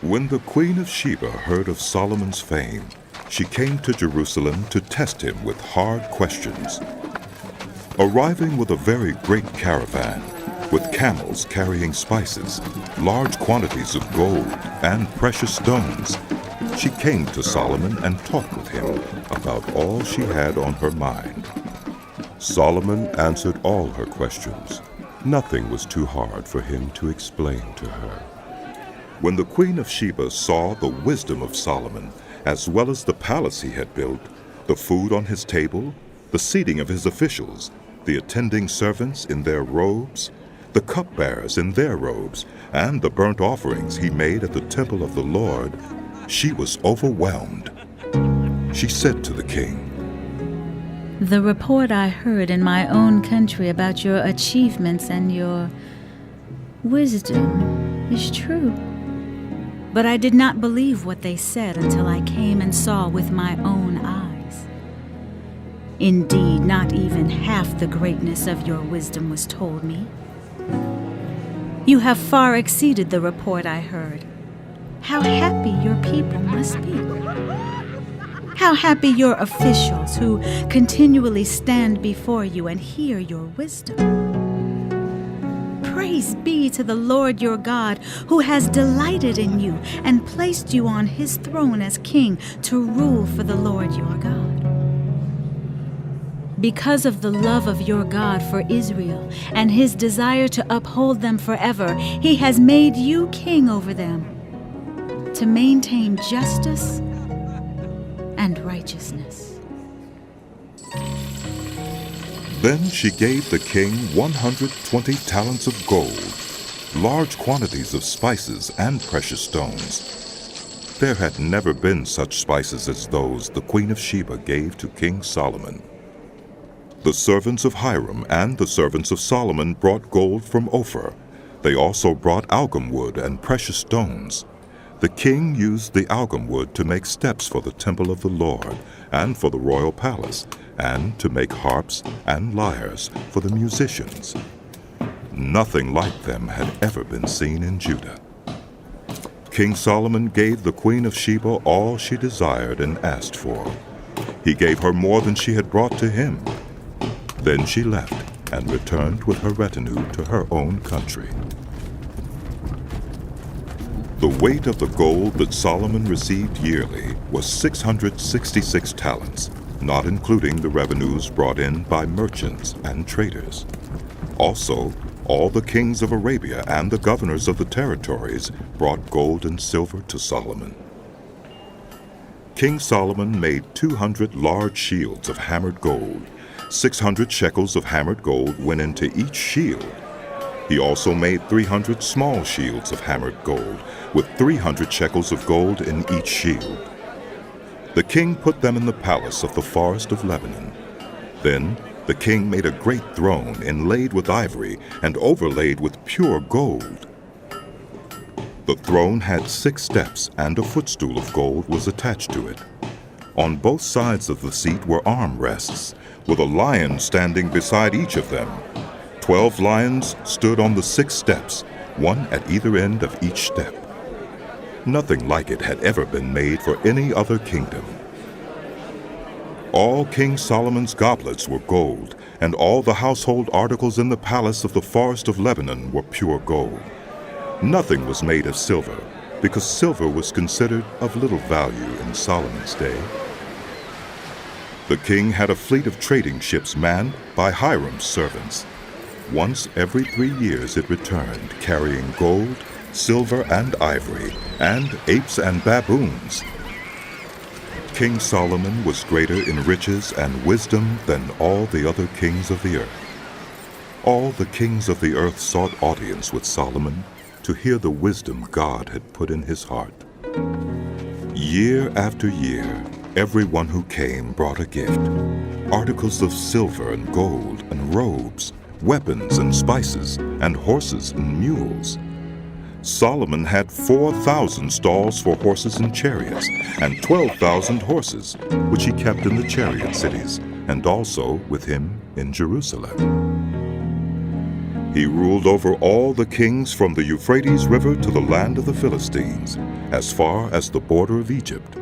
When the Queen of Sheba heard of Solomon's fame, she came to Jerusalem to test him with hard questions. Arriving with a very great caravan, with camels carrying spices, large quantities of gold, and precious stones, she came to Solomon and talked with him about all she had on her mind. Solomon answered all her questions. Nothing was too hard for him to explain to her. When the Queen of Sheba saw the wisdom of Solomon, as well as the palace he had built, the food on his table, the seating of his officials, the attending servants in their robes, the cupbearers in their robes, and the burnt offerings he made at the temple of the Lord, she was overwhelmed. She said to the king, "The report I heard in my own country about your achievements and your wisdom is true. But I did not believe what they said until I came and saw with my own eyes. Indeed, not even half the greatness of your wisdom was told me. You have far exceeded the report I heard. How happy your people must be. How happy your officials who continually stand before you and hear your wisdom. Praise be to the Lord your God, who has delighted in you and placed you on his throne as king to rule for the Lord your God. Because of the love of your God for Israel and his desire to uphold them forever, he has made you king over them, to maintain justice and righteousness." Then she gave the king 120 talents of gold, large quantities of spices and precious stones. There had never been such spices as those the Queen of Sheba gave to King Solomon. The servants of Hiram and the servants of Solomon brought gold from Ophir. They also brought algum wood and precious stones. The king used the algum wood to make steps for the temple of the Lord and for the royal palace, and to make harps and lyres for the musicians. Nothing like them had ever been seen in Judah. King Solomon gave the Queen of Sheba all she desired and asked for. He gave her more than she had brought to him. Then she left and returned with her retinue to her own country. The weight of the gold that Solomon received yearly was 666 talents, not including the revenues brought in by merchants and traders. Also, all the kings of Arabia and the governors of the territories brought gold and silver to Solomon. King Solomon made 200 large shields of hammered gold. 600 shekels of hammered gold went into each shield. He also made 300 small shields of hammered gold, with 300 shekels of gold in each shield. The king put them in the palace of the forest of Lebanon. Then the king made a great throne inlaid with ivory and overlaid with pure gold. The throne had 6 steps, and a footstool of gold was attached to it. On both sides of the seat were armrests, with a lion standing beside each of them. 12 lions stood on the 6 steps, one at either end of each step. Nothing like it had ever been made for any other kingdom. All King Solomon's goblets were gold, and all the household articles in the palace of the forest of Lebanon were pure gold. Nothing was made of silver, because silver was considered of little value in Solomon's day. The king had a fleet of trading ships manned by Hiram's servants. Once every 3 years it returned, carrying gold, silver, and ivory, and apes and baboons. King Solomon was greater in riches and wisdom than all the other kings of the earth. All the kings of the earth sought audience with Solomon to hear the wisdom God had put in his heart. Year after year, everyone who came brought a gift, articles of silver and gold and robes, weapons and spices, and horses and mules. Solomon had 4,000 stalls for horses and chariots, and 12,000 horses, which he kept in the chariot cities, and also with him in Jerusalem. He ruled over all the kings from the Euphrates River to the land of the Philistines, as far as the border of Egypt.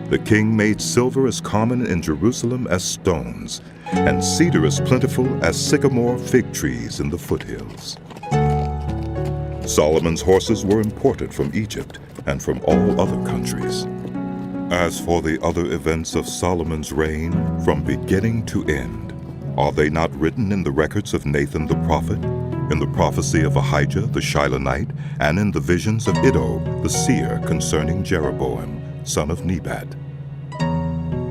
The king made silver as common in Jerusalem as stones, and cedar as plentiful as sycamore fig trees in the foothills. Solomon's horses were imported from Egypt and from all other countries. As for the other events of Solomon's reign, from beginning to end, are they not written in the records of Nathan the prophet, in the prophecy of Ahijah the Shilonite, and in the visions of Iddo the seer concerning Jeroboam, son of Nebat?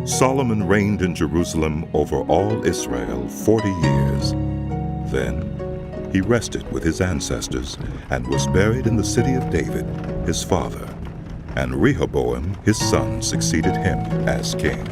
Solomon reigned in Jerusalem over all Israel 40 years. Then he rested with his ancestors and was buried in the city of David, his father. And Rehoboam, his son, succeeded him as king.